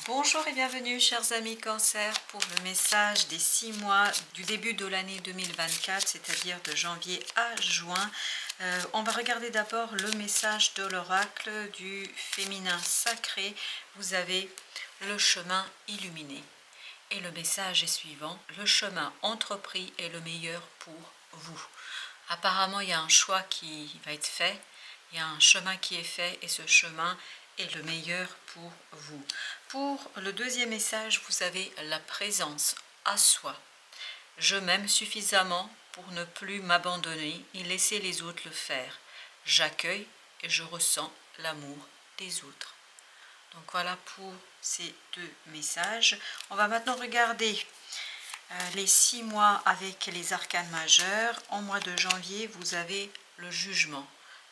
Bonjour et bienvenue chers amis Cancer pour le message des 6 mois du début de l'année 2024, c'est-à-dire de janvier à juin. On va regarder d'abord le message de l'oracle du féminin sacré. Vous avez le chemin illuminé. Et le message est suivant: le chemin entrepris est le meilleur pour vous. Apparemment, il y a un choix qui va être fait, il y a un chemin qui est fait et ce chemin est le meilleur pour vous. Pour le deuxième message, vous avez la présence à soi. Je m'aime suffisamment pour ne plus m'abandonner et laisser les autres le faire. J'accueille et je ressens l'amour des autres. Donc voilà pour ces deux messages. On va maintenant regarder les 6 mois avec les arcanes majeurs. En mois de janvier, vous avez le jugement.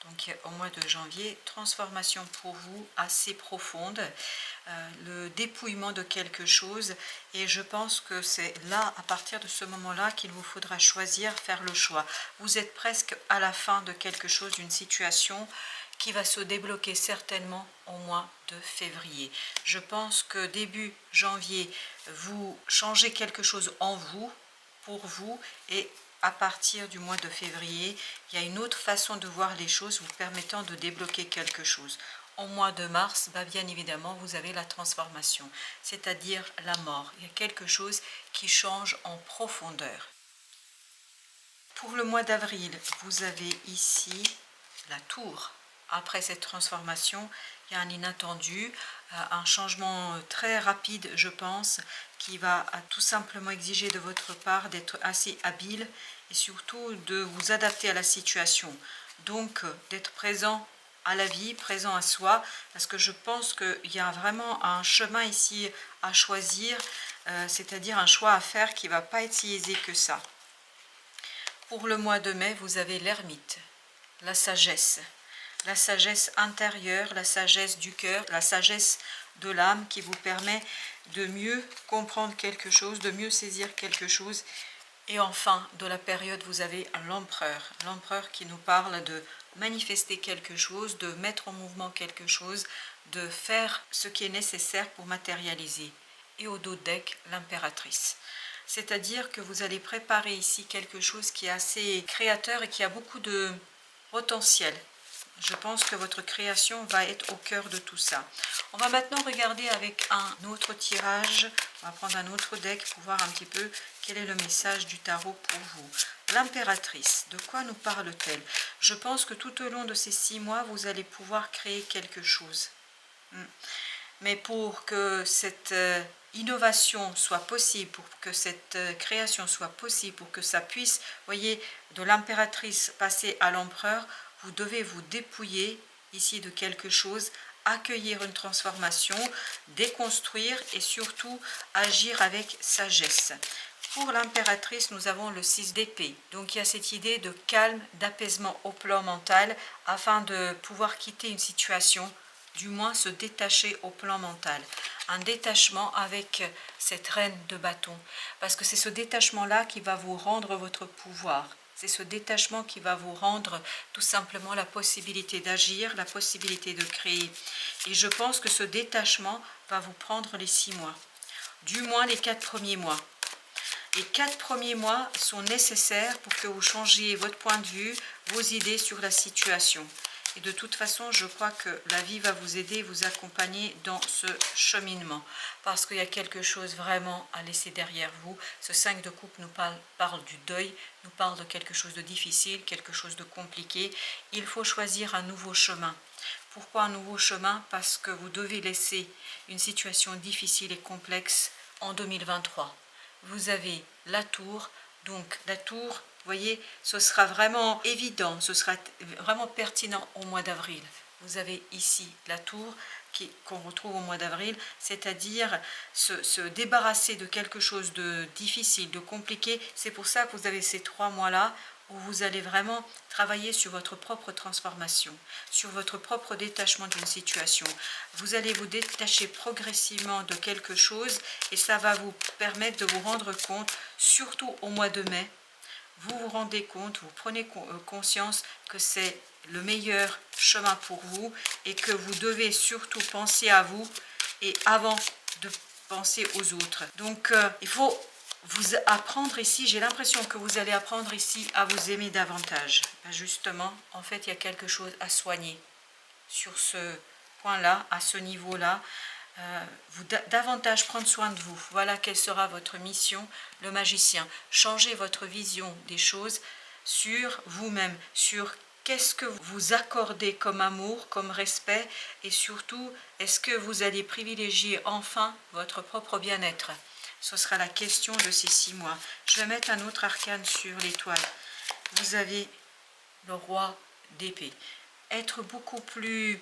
Donc au mois de janvier, transformation pour vous assez profonde, le dépouillement de quelque chose, et je pense que c'est là, à partir de ce moment-là, qu'il vous faudra choisir, faire le choix. Vous êtes presque à la fin de quelque chose, d'une situation qui va se débloquer certainement au mois de février. Je pense que début janvier, vous changez quelque chose en vous, pour vous, et à partir du mois de février, il y a une autre façon de voir les choses vous permettant de débloquer quelque chose. Au mois de mars, bien évidemment, vous avez la transformation, c'est-à-dire la mort. Il y a quelque chose qui change en profondeur. Pour le mois d'avril, vous avez ici la tour. Après cette transformation, il y a un inattendu, un changement très rapide, je pense, qui va tout simplement exiger de votre part d'être assez habile et surtout de vous adapter à la situation. Donc, d'être présent à la vie, présent à soi, parce que je pense qu'il y a vraiment un chemin ici à choisir, c'est-à-dire un choix à faire qui ne va pas être si aisé que ça. Pour le mois de mai, vous avez l'ermite, la sagesse intérieure, la sagesse du cœur, la sagesse de l'âme qui vous permet de mieux comprendre quelque chose, de mieux saisir quelque chose. Et enfin, de la période, vous avez l'empereur qui nous parle de manifester quelque chose, de mettre en mouvement quelque chose, de faire ce qui est nécessaire pour matérialiser. Et au dos de deck, l'impératrice. C'est-à-dire que vous allez préparer ici quelque chose qui est assez créateur et qui a beaucoup de potentiel. Je pense que votre création va être au cœur de tout ça. On va maintenant regarder avec un autre tirage. On va prendre un autre deck pour voir un petit peu quel est le message du tarot pour vous. L'impératrice, de quoi nous parle-t-elle? Je pense que tout au long de ces 6 mois, vous allez pouvoir créer quelque chose. Mais pour que cette innovation soit possible, pour que cette création soit possible, pour que ça puisse, voyez, de l'impératrice passer à l'empereur, vous devez vous dépouiller ici de quelque chose, accueillir une transformation, déconstruire et surtout agir avec sagesse. Pour l'impératrice, nous avons le 6 d'épée. Donc il y a cette idée de calme, d'apaisement au plan mental afin de pouvoir quitter une situation, du moins se détacher au plan mental. Un détachement avec cette reine de bâton. Parce que c'est ce détachement-là qui va vous rendre votre pouvoir. C'est ce détachement qui va vous rendre tout simplement la possibilité d'agir, la possibilité de créer. Et je pense que ce détachement va vous prendre les 6 mois. Du moins les 4 premiers mois. Les 4 premiers mois sont nécessaires pour que vous changiez votre point de vue, vos idées sur la situation. Et de toute façon, je crois que la vie va vous aider, vous accompagner dans ce cheminement. Parce qu'il y a quelque chose vraiment à laisser derrière vous. Ce 5 de coupe nous parle du deuil, nous parle de quelque chose de difficile, quelque chose de compliqué. Il faut choisir un nouveau chemin. Pourquoi un nouveau chemin? Parce que vous devez laisser une situation difficile et complexe en 2023. Vous avez la tour, donc la tour, vous voyez, ce sera vraiment évident, ce sera vraiment pertinent au mois d'avril. Vous avez ici la tour qu'on retrouve au mois d'avril, c'est-à-dire se débarrasser de quelque chose de difficile, de compliqué. C'est pour ça que vous avez ces 3 mois-là où vous allez vraiment travailler sur votre propre transformation, sur votre propre détachement d'une situation. Vous allez vous détacher progressivement de quelque chose et ça va vous permettre de vous rendre compte, surtout au mois de mai, vous vous rendez compte, vous prenez conscience que c'est le meilleur chemin pour vous et que vous devez surtout penser à vous et avant de penser aux autres. Donc il faut vous apprendre ici, j'ai l'impression que vous allez apprendre ici à vous aimer davantage. Justement, en fait, il y a quelque chose à soigner sur ce point-là, à ce niveau-là. Vous davantage prendre soin de vous. Voilà quelle sera votre mission, le magicien. Changez votre vision des choses sur vous-même, sur qu'est-ce que vous accordez comme amour, comme respect, et surtout, est-ce que vous allez privilégier enfin votre propre bien-être? Ce sera la question de ces 6 mois. Je vais mettre un autre arcane sur l'étoile. Vous avez le roi d'épée. Être beaucoup plus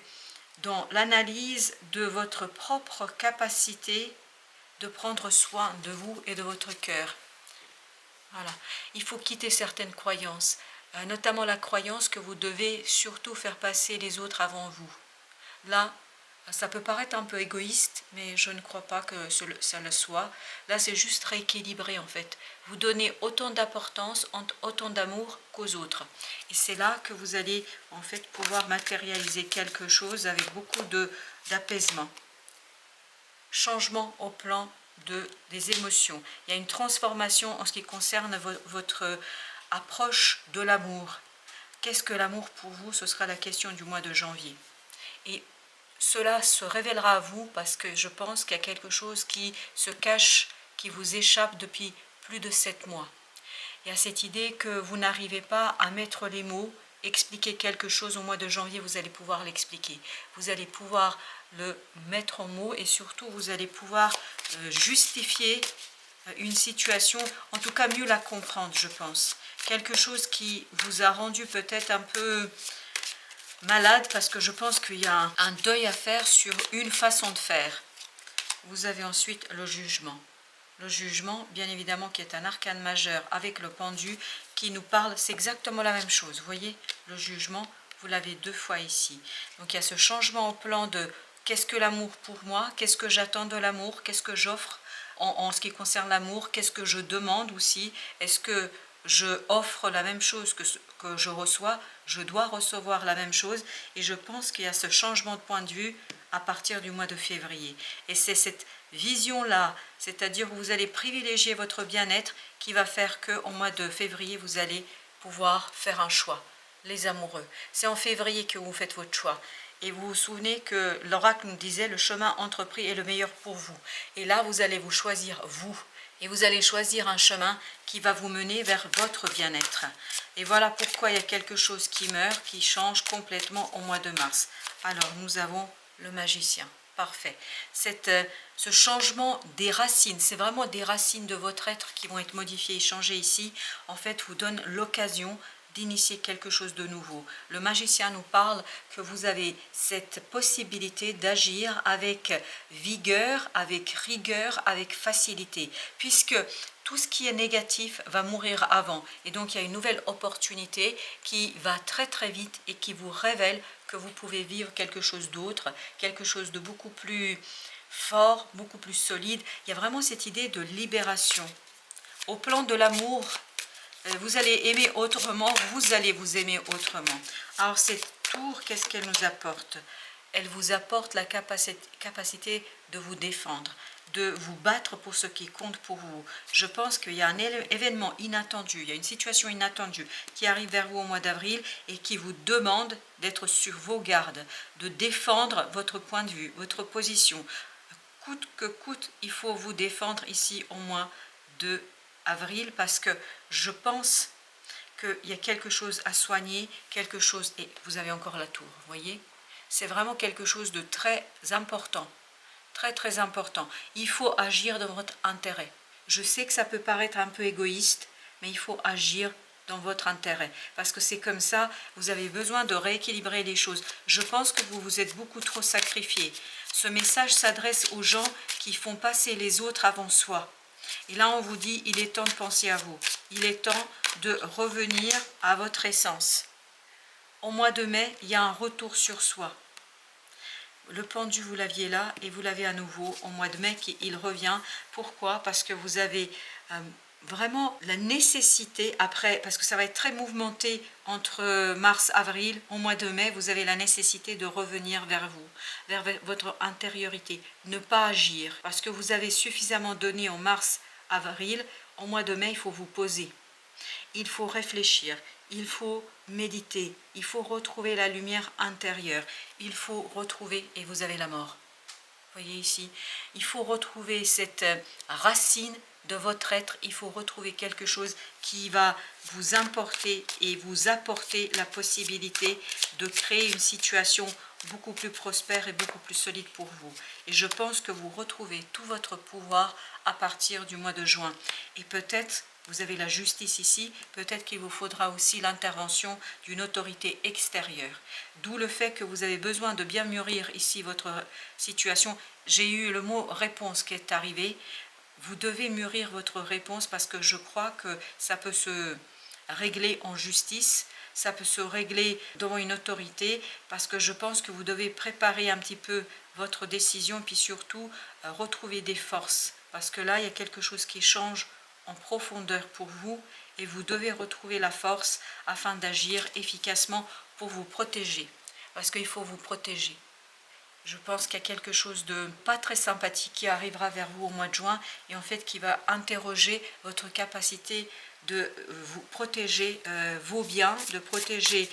dans l'analyse de votre propre capacité de prendre soin de vous et de votre cœur. Voilà. Il faut quitter certaines croyances, notamment la croyance que vous devez surtout faire passer les autres avant vous. Là, ça peut paraître un peu égoïste, mais je ne crois pas que ça le soit. Là, c'est juste rééquilibrer en fait. Vous donnez autant d'importance, autant d'amour qu'aux autres. Et c'est là que vous allez en fait pouvoir matérialiser quelque chose avec beaucoup d'apaisement. Changement au plan des émotions. Il y a une transformation en ce qui concerne votre approche de l'amour. Qu'est-ce que l'amour pour vous? Ce sera la question du mois de janvier. Et cela se révélera à vous parce que je pense qu'il y a quelque chose qui se cache, qui vous échappe depuis plus de 7 mois. Il y a cette idée que vous n'arrivez pas à mettre les mots, expliquer quelque chose au mois de janvier, vous allez pouvoir l'expliquer. Vous allez pouvoir le mettre en mots et surtout vous allez pouvoir justifier une situation, en tout cas mieux la comprendre, je pense. Quelque chose qui vous a rendu peut-être un peu malade parce que je pense qu'il y a un deuil à faire sur une façon de faire. Vous avez ensuite le jugement. Le jugement, bien évidemment, qui est un arcane majeur avec le pendu qui nous parle, c'est exactement la même chose. Vous voyez, le jugement, vous l'avez 2 fois ici. Donc il y a ce changement au plan de qu'est-ce que l'amour pour moi, qu'est-ce que j'attends de l'amour, qu'est-ce que j'offre en ce qui concerne l'amour, qu'est-ce que je demande aussi, est-ce que je offre la même chose que je reçois, je dois recevoir la même chose, et je pense qu'il y a ce changement de point de vue à partir du mois de février. Et c'est cette vision-là, c'est-à-dire que vous allez privilégier votre bien-être qui va faire qu'au mois de février, vous allez pouvoir faire un choix. Les amoureux, c'est en février que vous faites votre choix. Et vous vous souvenez que l'oracle nous disait le chemin entrepris est le meilleur pour vous. Et là, vous allez vous choisir vous. Et vous allez choisir un chemin qui va vous mener vers votre bien-être. Et voilà pourquoi il y a quelque chose qui meurt, qui change complètement au mois de mars. Alors, nous avons le magicien. Parfait. Ce changement des racines, c'est vraiment des racines de votre être qui vont être modifiées et changées ici, en fait, vous donne l'occasion d'initier quelque chose de nouveau. Le magicien nous parle que vous avez cette possibilité d'agir avec vigueur, avec rigueur, avec facilité, puisque tout ce qui est négatif va mourir avant. Et donc il y a une nouvelle opportunité qui va très très vite et qui vous révèle que vous pouvez vivre quelque chose d'autre, quelque chose de beaucoup plus fort, beaucoup plus solide. Il y a vraiment cette idée de libération. Au plan de l'amour, vous allez aimer autrement, vous allez vous aimer autrement. Alors cette tour, qu'est-ce qu'elle nous apporte? Elle vous apporte la capacité de vous défendre, de vous battre pour ce qui compte pour vous. Je pense qu'il y a un événement inattendu, il y a une situation inattendue qui arrive vers vous au mois d'avril et qui vous demande d'être sur vos gardes, de défendre votre point de vue, votre position. Coûte que coûte, il faut vous défendre ici au mois d'avril parce que je pense qu'il y a quelque chose à soigner, quelque chose, et vous avez encore la tour, vous voyez? C'est vraiment quelque chose de très important, très très important. Il faut agir dans votre intérêt. Je sais que ça peut paraître un peu égoïste, mais il faut agir dans votre intérêt, parce que c'est comme ça, vous avez besoin de rééquilibrer les choses. Je pense que vous vous êtes beaucoup trop sacrifié. Ce message s'adresse aux gens qui font passer les autres avant soi. Et là, on vous dit, il est temps de penser à vous. Il est temps de revenir à votre essence. Au mois de mai, il y a un retour sur soi. Le pendu, vous l'aviez là et vous l'avez à nouveau au mois de mai, il revient. Pourquoi? Parce que vous avez vraiment la nécessité, après, parce que ça va être très mouvementé entre mars-avril, au mois de mai, vous avez la nécessité de revenir vers vous, vers votre intériorité, ne pas agir, parce que vous avez suffisamment donné en mars-avril, au mois de mai, il faut vous poser, il faut réfléchir, il faut méditer, il faut retrouver la lumière intérieure, il faut retrouver, et vous avez la mort. Voyez ici, il faut retrouver cette racine de votre être, il faut retrouver quelque chose qui va vous importer et vous apporter la possibilité de créer une situation beaucoup plus prospère et beaucoup plus solide pour vous. Et je pense que vous retrouvez tout votre pouvoir à partir du mois de juin. Et peut-être, vous avez la justice ici, peut-être qu'il vous faudra aussi l'intervention d'une autorité extérieure. D'où le fait que vous avez besoin de bien mûrir ici votre situation. J'ai eu le mot réponse qui est arrivé. Vous devez mûrir votre réponse parce que je crois que ça peut se régler en justice, ça peut se régler devant une autorité, parce que je pense que vous devez préparer un petit peu votre décision, puis surtout retrouver des forces, parce que là, il y a quelque chose qui change en profondeur pour vous, et vous devez retrouver la force afin d'agir efficacement pour vous protéger, parce qu'il faut vous protéger. Je pense qu'il y a quelque chose de pas très sympathique qui arrivera vers vous au mois de juin et en fait qui va interroger votre capacité de vous protéger vos biens, de protéger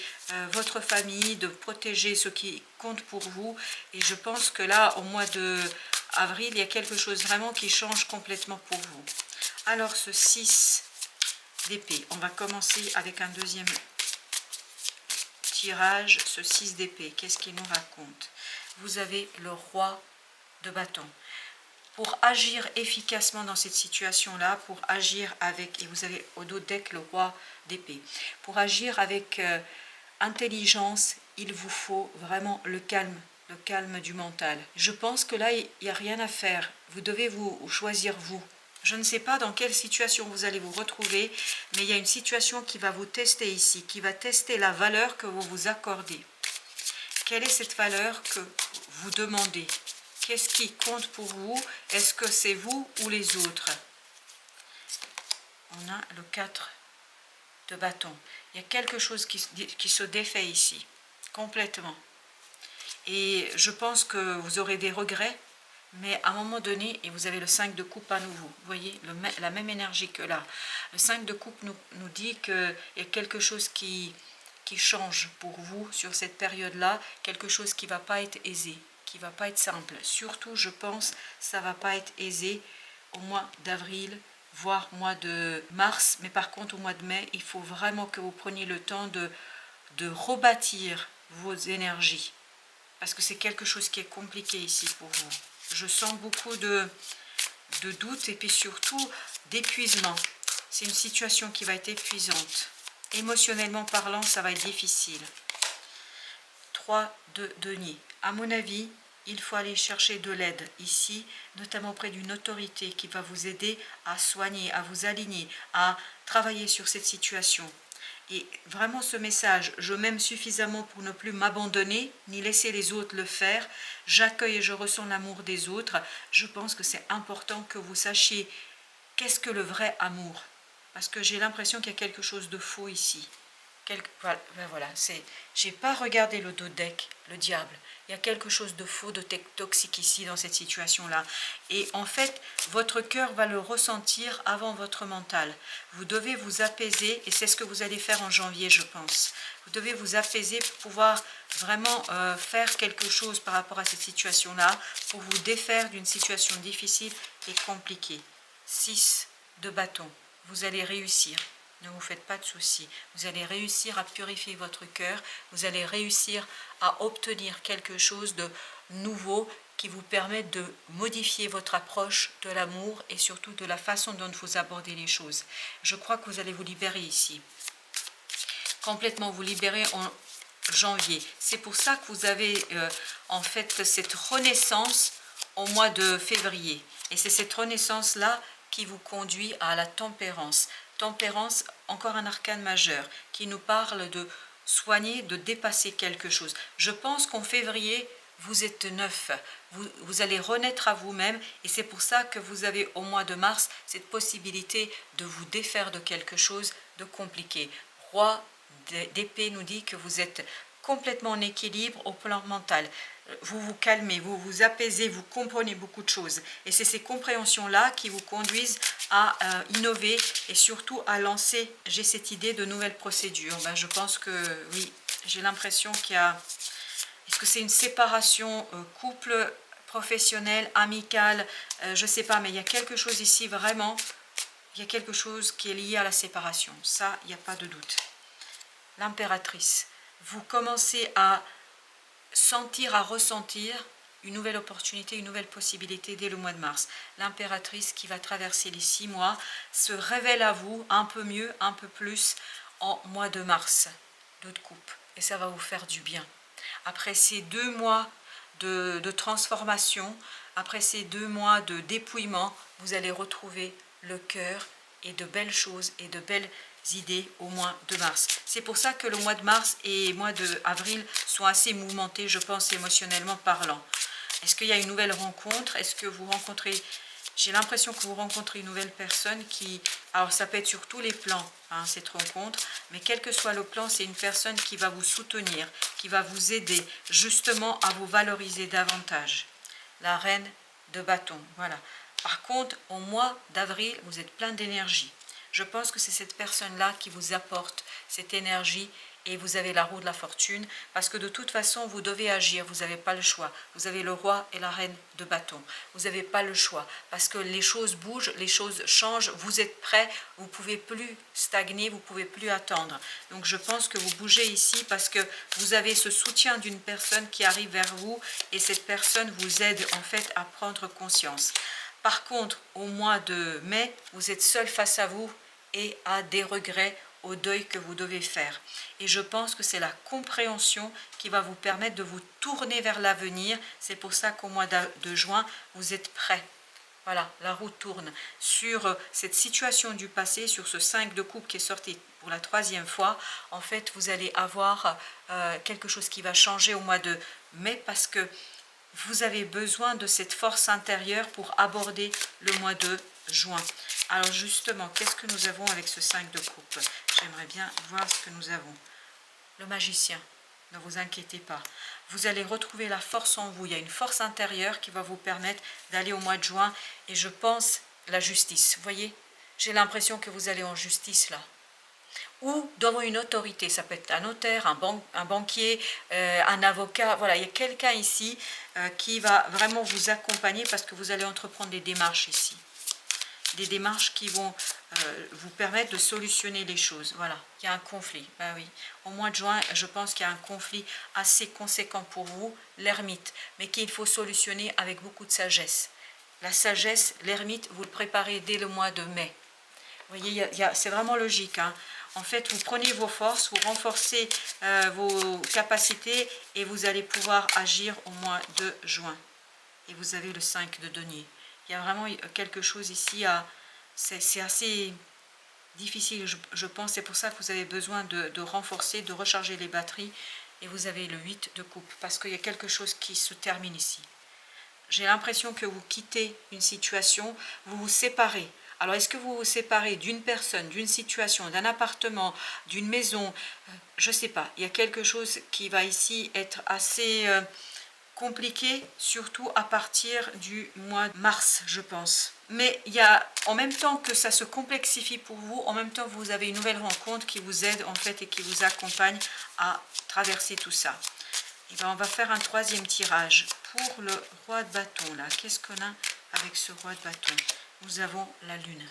votre famille, de protéger ce qui compte pour vous. Et je pense que là, au mois d'avril, il y a quelque chose vraiment qui change complètement pour vous. Alors ce 6 d'épée, on va commencer avec un deuxième tirage, ce 6 d'épée. Qu'est-ce qu'il nous raconte? Vous avez le roi de bâton. Pour agir efficacement dans cette situation-là, pour agir avec, et vous avez au dos deck le roi d'épée, pour agir avec intelligence, il vous faut vraiment le calme du mental. Je pense que là, il n'y a rien à faire. Vous devez vous choisir vous. Je ne sais pas dans quelle situation vous allez vous retrouver, mais il y a une situation qui va vous tester ici, qui va tester la valeur que vous vous accordez. Quelle est cette valeur que vous demandez? Qu'est-ce qui compte pour vous? Est-ce que c'est vous ou les autres? On a le 4 de bâton. Il y a quelque chose qui se défait ici, complètement. Et je pense que vous aurez des regrets, mais à un moment donné, et vous avez le 5 de coupe à nouveau, vous voyez, la même énergie que là. Le 5 de coupe nous dit qu'il y a quelque chose qui change pour vous sur cette période-là, quelque chose qui ne va pas être aisé, qui ne va pas être simple. Surtout, je pense, ça ne va pas être aisé au mois d'avril, voire au mois de mars, mais par contre au mois de mai, il faut vraiment que vous preniez le temps de rebâtir vos énergies, parce que c'est quelque chose qui est compliqué ici pour vous. Je sens beaucoup de doutes et puis surtout d'épuisement. C'est une situation qui va être épuisante. Émotionnellement parlant, ça va être difficile. 3 de denier. À mon avis, il faut aller chercher de l'aide ici, notamment auprès d'une autorité qui va vous aider à soigner, à vous aligner, à travailler sur cette situation. Et vraiment ce message, je m'aime suffisamment pour ne plus m'abandonner, ni laisser les autres le faire. J'accueille et je ressens l'amour des autres. Je pense que c'est important que vous sachiez qu'est-ce que le vrai amour. Parce que j'ai l'impression qu'il y a quelque chose de faux ici. Voilà, j'ai pas regardé le dos deck, le diable. Il y a quelque chose de faux, de toxique ici dans cette situation-là. Et en fait, votre cœur va le ressentir avant votre mental. Vous devez vous apaiser, et c'est ce que vous allez faire en janvier, je pense. Vous devez vous apaiser pour pouvoir vraiment faire quelque chose par rapport à cette situation-là, pour vous défaire d'une situation difficile et compliquée. 6 de bâton. Vous allez réussir. Ne vous faites pas de soucis. Vous allez réussir à purifier votre cœur. Vous allez réussir à obtenir quelque chose de nouveau qui vous permette de modifier votre approche de l'amour et surtout de la façon dont vous abordez les choses. Je crois que vous allez vous libérer ici. Complètement vous libérer en janvier. C'est pour ça que vous avez en fait cette renaissance au mois de février. Et c'est cette renaissance-là qui vous conduit à la tempérance. Tempérance, encore un arcane majeur, qui nous parle de soigner, de dépasser quelque chose. Je pense qu'en février, vous êtes neuf, vous allez renaître à vous-même et c'est pour ça que vous avez au mois de mars cette possibilité de vous défaire de quelque chose de compliqué. Roi d'épée nous dit que vous êtes complètement en équilibre au plan mental. Vous vous calmez, vous vous apaisez, vous comprenez beaucoup de choses. Et c'est ces compréhensions-là qui vous conduisent à innover et surtout à lancer, j'ai cette idée de nouvelles procédures. Ben, je pense que oui, j'ai l'impression qu'il y a... Est-ce que c'est une séparation couple, professionnel, amical, je ne sais pas, mais il y a quelque chose ici vraiment, il y a quelque chose qui est lié à la séparation. Ça, il n'y a pas de doute. L'impératrice, vous commencez à sentir, à ressentir une nouvelle opportunité, une nouvelle possibilité dès le mois de mars. L'impératrice qui va traverser les 6 mois se révèle à vous un peu mieux, un peu plus en mois de mars. 2 de coupe. Et ça va vous faire du bien. Après ces 2 mois de transformation, après ces 2 mois de dépouillement, vous allez retrouver le cœur et de belles choses et de belles idées au mois de mars. C'est pour ça que le mois de mars et le mois d'avril sont assez mouvementés, je pense, émotionnellement parlant. Est-ce qu'il y a une nouvelle rencontre? Est-ce que vous rencontrez... J'ai l'impression que vous rencontrez une nouvelle personne qui... Alors ça peut être sur tous les plans, hein, cette rencontre, mais quel que soit le plan, c'est une personne qui va vous soutenir, qui va vous aider justement à vous valoriser davantage. La reine de bâton, voilà. Par contre, au mois d'avril, vous êtes plein d'énergie. Je pense que c'est cette personne-là qui vous apporte cette énergie et vous avez la roue de la fortune parce que de toute façon, vous devez agir, vous n'avez pas le choix. Vous avez le roi et la reine de bâton. Vous n'avez pas le choix parce que les choses bougent, les choses changent, vous êtes prêts, vous ne pouvez plus stagner, vous ne pouvez plus attendre. Donc je pense que vous bougez ici parce que vous avez ce soutien d'une personne qui arrive vers vous et cette personne vous aide en fait à prendre conscience. Par contre, au mois de mai, vous êtes seul face à vous et à des regrets, au deuil que vous devez faire. Et je pense que c'est la compréhension qui va vous permettre de vous tourner vers l'avenir. C'est pour ça qu'au mois de juin, vous êtes prêts. Voilà, la roue tourne. Sur cette situation du passé, sur ce 5 de coupe qui est sorti pour la 3e fois, en fait, vous allez avoir quelque chose qui va changer au mois de mai parce que vous avez besoin de cette force intérieure pour aborder le mois de juin. Alors justement, qu'est-ce que nous avons avec ce 5 de coupe? J'aimerais bien voir ce que nous avons. Le magicien, ne vous inquiétez pas. Vous allez retrouver la force en vous. Il y a une force intérieure qui va vous permettre d'aller au mois de juin. Et je pense la justice. Vous voyez, j'ai l'impression que vous allez en justice là. Ou devant une autorité, ça peut être un notaire, un banquier, un avocat, voilà, il y a quelqu'un ici qui va vraiment vous accompagner parce que vous allez entreprendre des démarches ici. Des démarches qui vont vous permettre de solutionner les choses. Voilà, il y a un conflit, ben oui. Au mois de juin, je pense qu'il y a un conflit assez conséquent pour vous, l'ermite, mais qu'il faut solutionner avec beaucoup de sagesse. La sagesse, l'ermite, vous le préparez dès le mois de mai. Vous voyez, c'est vraiment logique, hein. En fait, vous prenez vos forces, vous renforcez vos capacités et vous allez pouvoir agir au mois de juin. Et vous avez le 5 de denier. Il y a vraiment quelque chose ici, c'est assez difficile, je pense. C'est pour ça que vous avez besoin de renforcer, de recharger les batteries. Et vous avez le 8 de coupe, parce qu'il y a quelque chose qui se termine ici. J'ai l'impression que vous quittez une situation, vous vous séparez. Alors, est-ce que vous vous séparez d'une personne, d'une situation, d'un appartement, d'une maison? Je ne sais pas. Il y a quelque chose qui va ici être assez compliqué, surtout à partir du mois de mars, je pense. Mais il y a, en même temps que ça se complexifie pour vous, en même temps vous avez une nouvelle rencontre qui vous aide en fait et qui vous accompagne à traverser tout ça. Et bien, on va faire un 3e tirage pour le roi de bâton là. Qu'est-ce qu'on a avec ce roi de bâton? Nous avons la lune.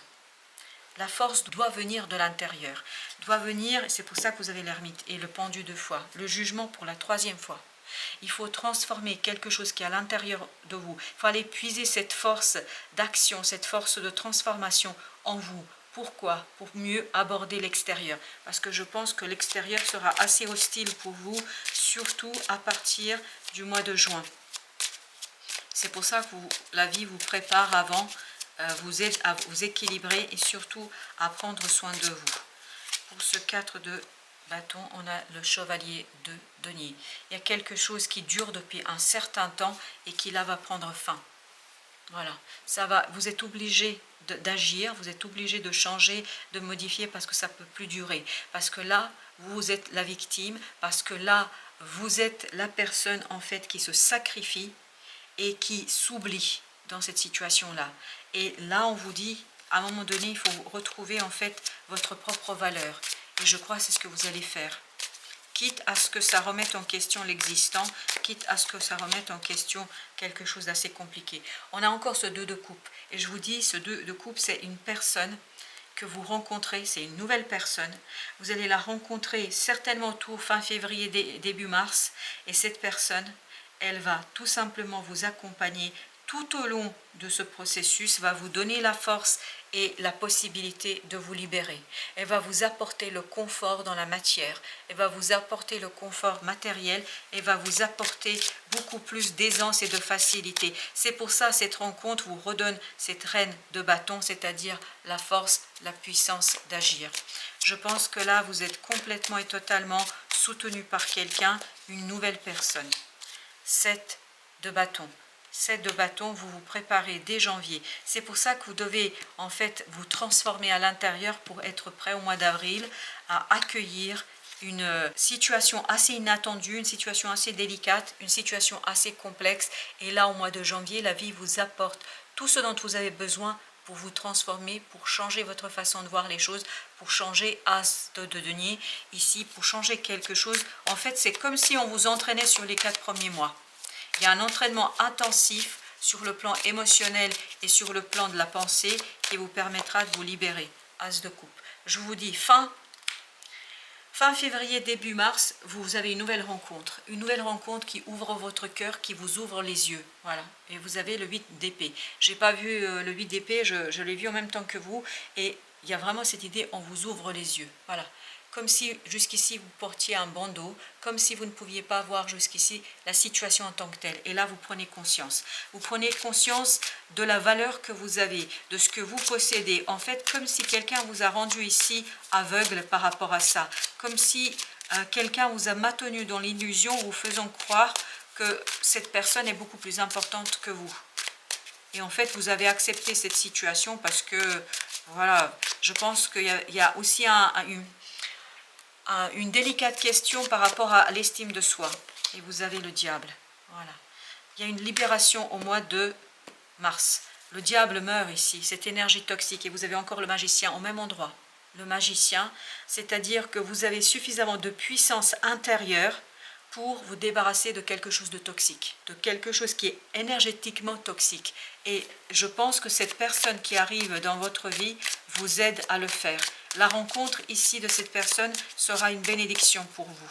La force doit venir de l'intérieur. Doit venir, c'est pour ça que vous avez l'ermite et le pendu 2 fois. Le jugement pour la 3e fois. Il faut transformer quelque chose qui est à l'intérieur de vous. Il faut aller puiser cette force d'action, cette force de transformation en vous. Pourquoi? Pour mieux aborder l'extérieur. Parce que je pense que l'extérieur sera assez hostile pour vous, surtout à partir du mois de juin. C'est pour ça que la vie vous prépare avant, vous aide à vous équilibrer et surtout à prendre soin de vous. Pour ce 4 de bâton, on a le chevalier de denier. Il y a quelque chose qui dure depuis un certain temps et qui là va prendre fin. Voilà, ça va, vous êtes obligé d'agir, vous êtes obligé de changer, de modifier parce que ça ne peut plus durer. Parce que là, vous êtes la victime, parce que là, vous êtes la personne en fait qui se sacrifie et qui s'oublie dans cette situation-là. Et là, on vous dit, à un moment donné, il faut retrouver en fait votre propre valeur. Et je crois que c'est ce que vous allez faire. Quitte à ce que ça remette en question l'existant, quitte à ce que ça remette en question quelque chose d'assez compliqué. On a encore ce 2 de coupe. Et je vous dis, ce 2 de coupe, c'est une personne que vous rencontrez, c'est une nouvelle personne. Vous allez la rencontrer certainement autour fin février, début mars. Et cette personne, elle va tout simplement vous accompagner tout au long de ce processus, va vous donner la force et la possibilité de vous libérer. Elle va vous apporter le confort dans la matière, elle va vous apporter le confort matériel, elle va vous apporter beaucoup plus d'aisance et de facilité. C'est pour ça cette rencontre vous redonne cette reine de bâton, c'est-à-dire la force, la puissance d'agir. Je pense que là, vous êtes complètement et totalement soutenu par quelqu'un, une nouvelle personne. 7 de bâton. 7 de bâton, vous vous préparez dès janvier. C'est pour ça que vous devez en fait vous transformer à l'intérieur pour être prêt au mois d'avril à accueillir une situation assez inattendue, une situation assez délicate, une situation assez complexe. Et là, au mois de janvier, la vie vous apporte tout ce dont vous avez besoin pour vous transformer, pour changer votre façon de voir les choses, pour changer as de denier ici, pour changer quelque chose. En fait, c'est comme si on vous entraînait sur les 4 premiers mois. Il y a un entraînement intensif sur le plan émotionnel et sur le plan de la pensée qui vous permettra de vous libérer. As de coupe. Je vous dis, fin février, début mars, vous avez une nouvelle rencontre qui ouvre votre cœur, qui vous ouvre les yeux. Voilà. Et vous avez le 8 d'épée. Je n'ai pas vu le 8 d'épée, je l'ai vu en même temps que vous. Et il y a vraiment cette idée, on vous ouvre les yeux. Voilà. Comme si jusqu'ici vous portiez un bandeau, comme si vous ne pouviez pas voir jusqu'ici la situation en tant que telle. Et là, vous prenez conscience. Vous prenez conscience de la valeur que vous avez, de ce que vous possédez. En fait, comme si quelqu'un vous a rendu ici aveugle par rapport à ça. Comme si quelqu'un vous a maintenu dans l'illusion, vous faisant croire que cette personne est beaucoup plus importante que vous. Et en fait, vous avez accepté cette situation parce que, voilà, je pense qu'il y a aussi une délicate question par rapport à l'estime de soi. Et vous avez le diable. Voilà. Il y a une libération au mois de mars. Le diable meurt ici, cette énergie toxique. Et vous avez encore le magicien au même endroit. Le magicien, c'est-à-dire que vous avez suffisamment de puissance intérieure pour vous débarrasser de quelque chose de toxique, de quelque chose qui est énergétiquement toxique. Et je pense que cette personne qui arrive dans votre vie vous aide à le faire. La rencontre ici de cette personne sera une bénédiction pour vous.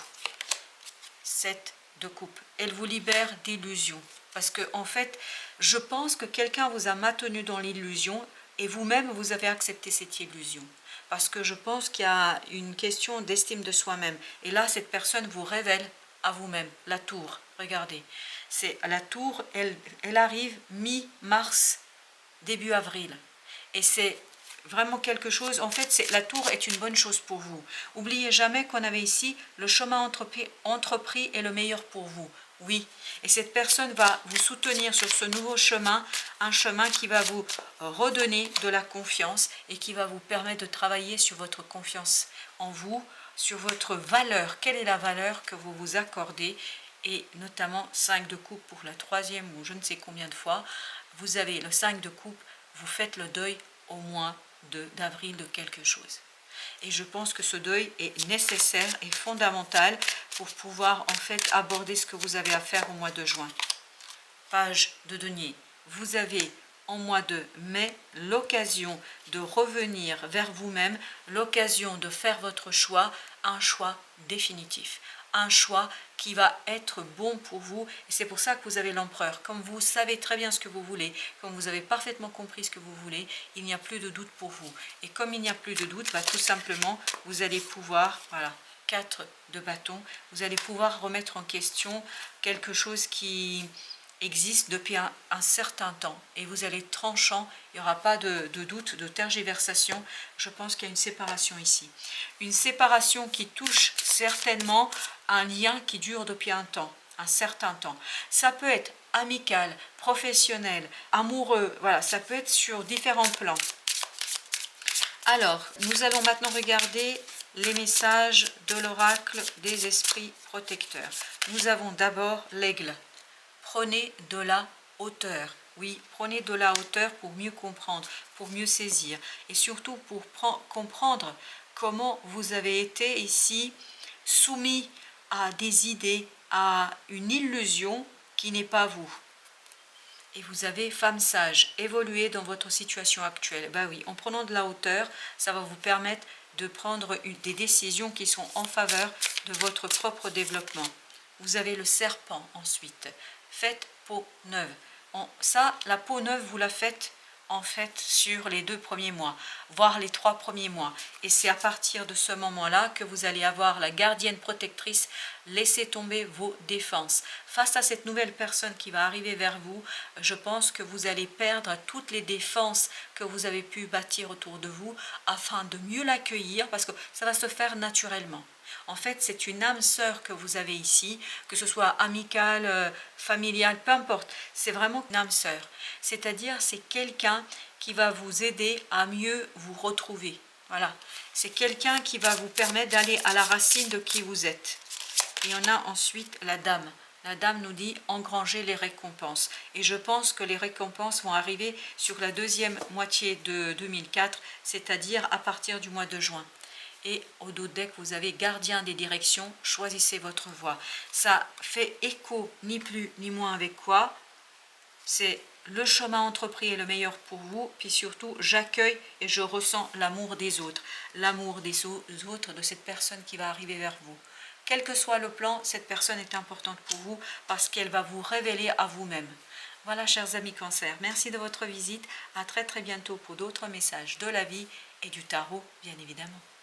7 de coupe. Elle vous libère d'illusions. Parce que en fait, je pense que quelqu'un vous a maintenu dans l'illusion et vous-même, vous avez accepté cette illusion. Parce que je pense qu'il y a une question d'estime de soi-même. Et là, cette personne vous révèle à vous-même. La tour, regardez. C'est la tour, elle arrive mi-mars, début avril. Et c'est vraiment quelque chose, en fait, la tour est une bonne chose pour vous. Oubliez jamais qu'on avait ici, le chemin entrepris est le meilleur pour vous. Oui, et cette personne va vous soutenir sur ce nouveau chemin, un chemin qui va vous redonner de la confiance et qui va vous permettre de travailler sur votre confiance en vous, sur votre valeur. Quelle est la valeur que vous vous accordez? Et notamment 5 de coupe pour la 3e ou je ne sais combien de fois. Vous avez le 5 de coupe, vous faites le deuil au mois d'avril de quelque chose. Et je pense que ce deuil est nécessaire et fondamental pour pouvoir en fait aborder ce que vous avez à faire au mois de juin. Page de denier. Vous avez en mois de mai l'occasion de revenir vers vous-même, l'occasion de faire votre choix, un choix définitif. Un choix qui va être bon pour vous. Et c'est pour ça que vous avez l'empereur. Comme vous savez très bien ce que vous voulez, comme vous avez parfaitement compris ce que vous voulez, il n'y a plus de doute pour vous. Et comme il n'y a plus de doute, tout simplement, vous allez pouvoir, voilà, 4 de bâton, vous allez pouvoir remettre en question quelque chose qui existe depuis un certain temps et vous allez être tranchant, il n'y aura pas de doute, de tergiversation. Je pense qu'il y a une séparation ici. Une séparation qui touche certainement un lien qui dure depuis un temps, un certain temps. Ça peut être amical, professionnel, amoureux, voilà, ça peut être sur différents plans. Alors, nous allons maintenant regarder les messages de l'oracle des esprits protecteurs. Nous avons d'abord l'aigle. Prenez de la hauteur. Oui, prenez de la hauteur pour mieux comprendre, pour mieux saisir et surtout pour comprendre comment vous avez été ici soumis à des idées, à une illusion qui n'est pas vous. Et vous avez, femme sage, évolué dans votre situation actuelle. Ben oui, en prenant de la hauteur, ça va vous permettre de prendre des décisions qui sont en faveur de votre propre développement. Vous avez le serpent ensuite. Faites peau neuve. Ça, la peau neuve, vous la faites en fait sur les 2 premiers mois, voire les 3 premiers mois. Et c'est à partir de ce moment-là que vous allez avoir la gardienne protectrice. Laissez tomber vos défenses. Face à cette nouvelle personne qui va arriver vers vous, je pense que vous allez perdre toutes les défenses que vous avez pu bâtir autour de vous afin de mieux l'accueillir parce que ça va se faire naturellement. En fait, c'est une âme sœur que vous avez ici, que ce soit amicale, familiale, peu importe. C'est vraiment une âme sœur. C'est-à-dire, c'est quelqu'un qui va vous aider à mieux vous retrouver. Voilà. C'est quelqu'un qui va vous permettre d'aller à la racine de qui vous êtes. Et on a ensuite la dame. La dame nous dit engranger les récompenses. Et je pense que les récompenses vont arriver sur la deuxième moitié de 2004, c'est-à-dire à partir du mois de juin. Et au dos de deck, vous avez gardien des directions, choisissez votre voie. Ça fait écho ni plus ni moins avec quoi? C'est le chemin entrepris est le meilleur pour vous, puis surtout j'accueille et je ressens l'amour des autres. L'amour des autres, de cette personne qui va arriver vers vous. Quel que soit le plan, cette personne est importante pour vous parce qu'elle va vous révéler à vous-même. Voilà, chers amis Cancer, merci de votre visite. À très très bientôt pour d'autres messages de la vie et du tarot, bien évidemment.